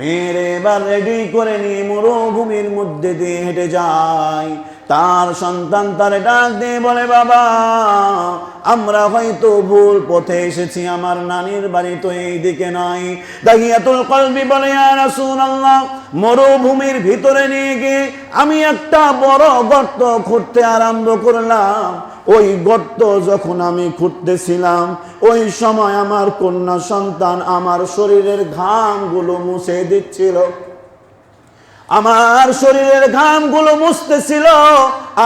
মেরে এবার রেডি করে নিয়ে মরুভূমির মধ্যে দিয়ে হেঁটে যায়। তার সন্তান তারে ডাক দিয়ে বলে, বাবা, আমরা হয়তো ভুল পথে এসেছি, আমার নানির বাড়ি তো এই দিকে নয়। দাহিয়াতুল কলবি বলে, ইয়া রাসূলুল্লাহ, মরুভূমির ভিতরে নিয়ে গিয়ে আমি একটা বড় গর্ত খুঁড়তে আরম্ভ করলাম। ওই গর্ত যখন আমি খুঁড়তেছিলাম, ওই সময় আমার কন্যা সন্তান আমার শরীরের ঘামগুলো মুছে দিচ্ছিল, আমার শরীরের ঘামগুলো মুছতেছিল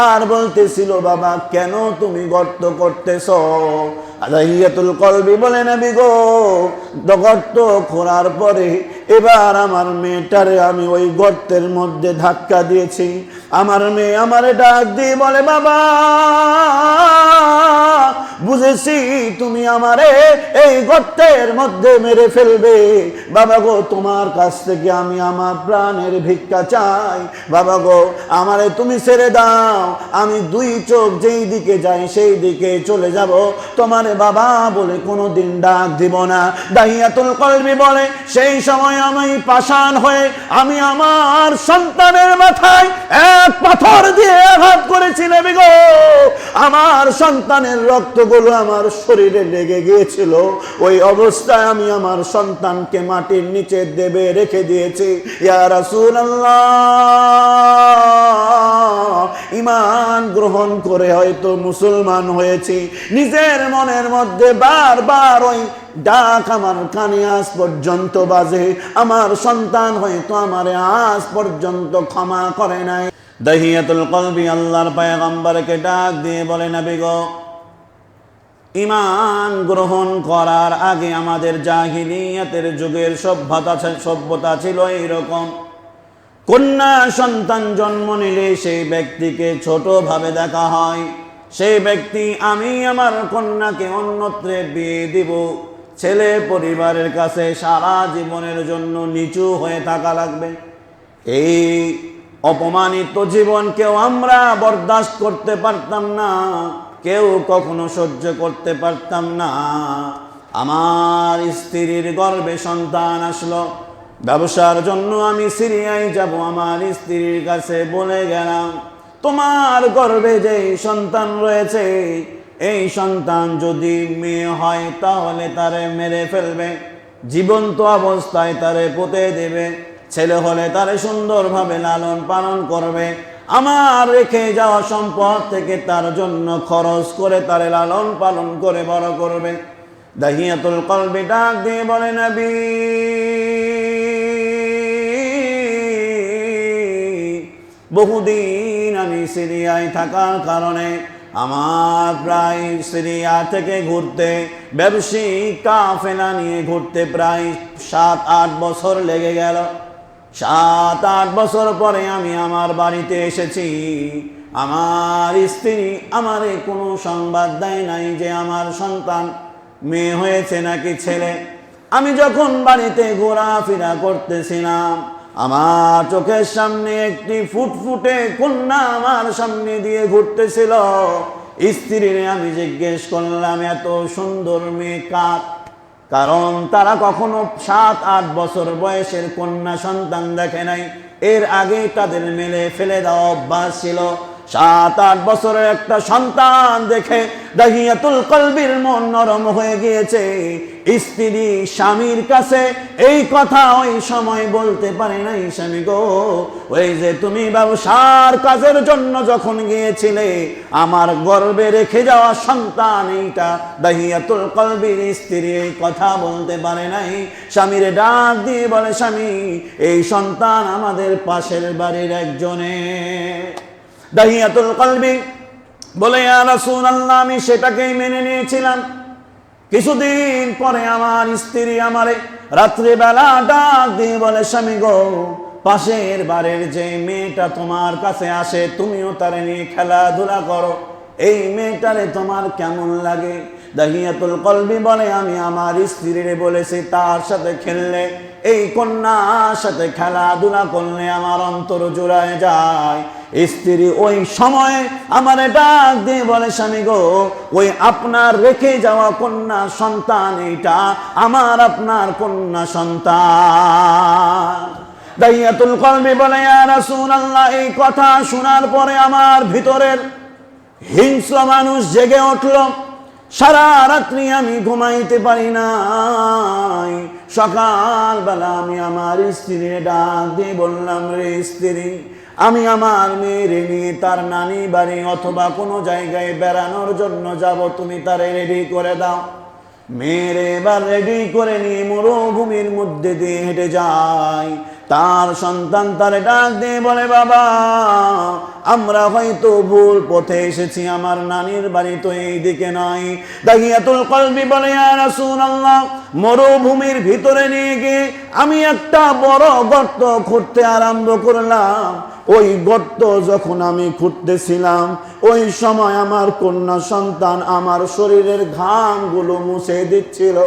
আর বলতেছিল, বাবা, কেন তুমি গর্ত করতেছ? দাহিয়াতুল কলবি বলে, নবী গো, গর্ত খোঁড়ার পরে এবার আমার মেয়েটারে আমি ওই গর্তের মধ্যে ধাক্কা দিয়েছি। আমার মেয়ে আমারে ডাক দিয়ে বলে, বাবা, বুঝেছি তুমি আমারে এই গর্তের মধ্যে মেরে ফেলবে। বাবা গো, তোমার কাছ থেকে আমি আমার প্রাণের ভিক্ষা চাই। বাবা গো, আমারে তুমি ছেড়ে দাও, আমি দুই চোখ যেই দিকে যাই সেই দিকে চলে যাব, তোমারে বাবা বলে কোনোদিন ডাক দিব না। দাহিয়াতুল কলবি বলে, সেই সময় আমি পাষাণ হয়ে আমি আমার সন্তানের মাথায় এক পাথর দিয়ে আঘাত করেছি। নবী গো, আমার সন্তানের রক্তগুলো আমার শরীরে লেগে গিয়েছিল। ওই অবস্থায় আমি আমার সন্তানকে মাটির নিচে দেবে রেখে দিয়েছি। ইয়া রাসূলুল্লাহ, ঈমান গ্রহণ করে হয়তো মুসলমান হয়েছি, নিজের মনের মধ্যে বারবার ওই ডাক আমার কানে আজ পর্যন্ত বাজে। আমার সন্তান হয়তো আমার আজ পর্যন্ত ক্ষমা করে নাই। দাহিয়াতুল কলবি আল্লাহর পয়গম্বরকে ডাক দিয়ে বলে, নবী গো, ঈমান গ্রহণ করার আগে আমাদের জাহিলিয়াতের যুগের সভ্যতা ছিল এইরকম। কন্যা সন্তান জন্ম নিলে সেই ব্যক্তিকে ছোট ভাবে দেখা হয়। সেই ব্যক্তি, আমি আমার কন্যাকে অন্যত্রে বিয়ে দিব, ছেলে পরিবারের কাছে সারা জীবনের জন্য নিচু হয়ে থাকা লাগবে। এই অপমানিত জীবন কেউ আমরা বরদাস্ত করতে পারতাম না, কেউ কখনো সহ্য করতে পারতাম না। আমার স্ত্রীর গর্ভে সন্তান আসলো, ব্যবসার জন্য আমি সিরিয়ায় যাব। আমার স্ত্রীর কাছে বলে গেলাম, তোমার গর্ভে যে সন্তান রয়েছে, এই সন্তান যদি মেয়ে হয় তাহলে তারে মেরে ফেলবে, জীবন্ত অবস্থায় তারে পুঁতে দেবে, ছেলে হলে তারে সুন্দরভাবে লালন পালন করবে, আমার রেখে যাওয়া সম্পদ থেকে তার জন্য খরচ করে তারে লালন পালন করে বড় করবে। দাহিয়াতুল কলবি ডাক দিয়ে বলে, নবী, বহুদিন আমি সিরিয়ায় থাকার কারণে আমার প্রায় সিরিয়া থেকে ঘুরতে, ব্যবসায়িক কাফেলা নিয়ে ঘুরতে প্রায় 7-8 বছর লেগে গেল। 7-8 বছর পরে আমি আমার বাড়িতে এসেছি। আমার স্ত্রী আমারে কোনো সংবাদ দেয় নাই যে আমার সন্তান মেয়ে হয়েছে নাকি ছেলে। আমি যখন বাড়িতে ঘোরাফেরা করতেছিলাম, আমার চোখের সামনে একটি ফুটফুটে কন্যা আমার সামনে দিয়ে ঘুরতেছিল। স্ত্রীর আমি জিজ্ঞেস করলাম, এত সুন্দর মেয়ে কার? কারণ তারা কখনো 7-8 বছর বয়সের কন্যা সন্তান দেখে নাই। এর আগে তাদের মেলে ফেলে দেওয়া অভ্যাস ছিল। 7-8 বছরের একটা সন্তান দেখে দাহিয়াতুল কলবির মন নরম হয়ে গিয়েছে। স্ত্রী স্বামীর কাছে এই কথা ওই সময় বলতে পারে নাই, স্বামী গো, ওই যে তুমি ব্যবসার কাজের জন্য যখন গিয়েছিলে, আমার গর্ভে রেখে যাওয়া সন্তান এইটা। দাহিয়াতুল কলবির স্ত্রী এই কথা বলতে পারে নাই। স্বামীরে ডাক দিয়ে বলে, স্বামী, এই সন্তান আমাদের পাশের বাড়ির একজনের। দাহিয়াতুল কলবি বলে, ইয়া রাসূলুল্লাহ, আমি সেটাকেই মেনে নিয়েছিলাম। কিছুদিন পরে আমার স্ত্রী আমারে রাত্রিবেলা ডাক দিয়ে বলে, স্বামী গো, পাশের বাড়ির যে মেয়েটা তোমার কাছে আসে, তুমিও তারে নিয়ে খেলাধুলা করো, এই মেয়েটারে তোমার কেমন লাগে? দাহিয়াতুল কলবি বলে, আমি আমার স্ত্রীরে বলেছি তার সাথে খেললে এই কন্যার সাথে খেলাধুলা করলে আমার অন্তর জোড়ায় যায়। স্ত্রী ওই সময় আমার ডাক দিয়ে বলে, স্বামী গো, ওই আপনার রেখে যাওয়া কন্যা সন্তান, এইটা আমার আপনার কন্যা সন্তান। দাইয়াতুল কলবি বলে, ইয়া রাসূলুল্লাহ, এই কথা শোনার পরে আমার ভিতরের হিংস্র মানুষ জেগে উঠল। সারা রাত্রি আমি ঘুমাইতে পারি নাই। সকালবেলা আমি আমার স্ত্রীর ডাক দিয়ে বললাম, রে স্ত্রী, আমি আমার মেয়ের নিয়ে তার নানি বাড়ি অথবা কোনো জায়গায় বেড়ানোর জন্য যাব, তুমি তারে রেডি করে দাও। মেয়ের এবার রেডি করে নিয়ে মরুভূমির মধ্যে দিয়ে হেঁটে যায়। তার সন্তান তারে ডাক দিয়ে বলে, বাবা, আমরা হয়তো ভুল পথে এসেছি, আমার নানির বাড়ি তো এই দিকে নয়। দাহিয়াতুল কলবি বলে, ইয়া রাসূলুল্লাহ, মরুভূমির ভিতরে নিয়ে গিয়ে আমি একটা বড় গর্ত খুঁড়তে আরম্ভ করলাম। ওই গর্ত যখন আমি খুঁড়তেছিলাম, ওই সময় আমার কন্যা সন্তান আমার শরীরের ঘামগুলো মুছে দিচ্ছিল।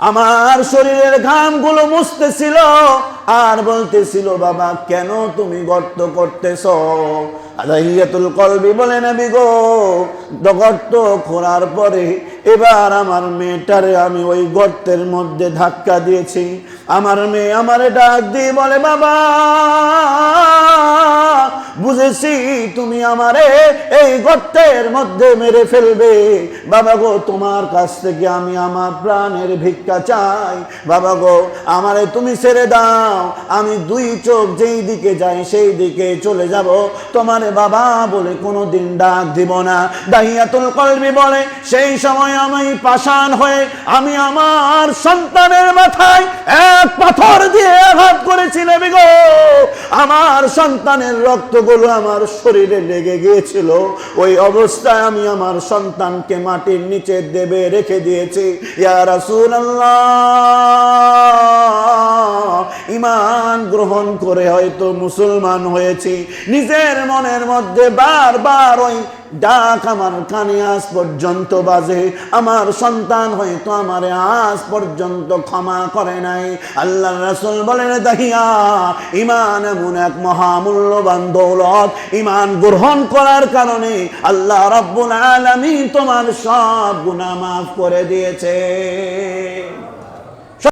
আমার শরীরের ঘামগুলো মুছতেছিল আর বলতেছিল, বাবা, কেন তুমি গর্ত করতেছ? দাহিয়াতুল কলবি বলে, নবী গো, গর্ত খোঁড়ার পরে এবার আমার মেয়েটারে আমি ওই গর্তের মধ্যে ধাক্কা দিয়েছি। আমার মেয়ে আমারে ডাক দিয়ে বলে, বাবা, বুঝেছি তুমি আমারে এই গর্তের মধ্যে মেরে ফেলবে। বাবা গো, তোমার কাছ থেকে আমি আমার প্রাণের ভিক্ষা চাই। বাবা গো, আমারে তুমি ছেড়ে দাও, আমি দুই চোখ যেই দিকে যাই সেই দিকে চলে যাব, তোমারে বাবা বলে কোনোদিন ডাক দিব না। দাহিয়াতুল কলবি বলে, সেই সময় আমি পাষাণ হয়ে আমি আমার সন্তানের মাথায় এক পাথর দিয়ে আঘাত করেছি। নবী গো, আমার সন্তানের রক্তগুলো আমার শরীরে লেগে গিয়েছিল। ওই অবস্থায় আমি আমার সন্তানকে মাটির নিচে দেবে রেখে দিয়েছি। ইয়া রাসূলুল্লাহ, ঈমান গ্রহণ করে হয়তো মুসলমান হয়েছি, নিজের মনের মধ্যে বারবার ওই ডাক আমার কানে আজ পর্যন্ত বাজে। আমার সন্তান হয়তো আমারে আজ পর্যন্ত ক্ষমা করে নাই। আল্লাহর রাসূল বলেন, দাহিয়া, ঈমান এমন এক মহামূল্যবান দৌলত, ঈমান গ্রহণ করার কারণে আল্লাহ রাব্বুল আলামিন তোমার সব গুনাহ মাফ করে দিয়েছে।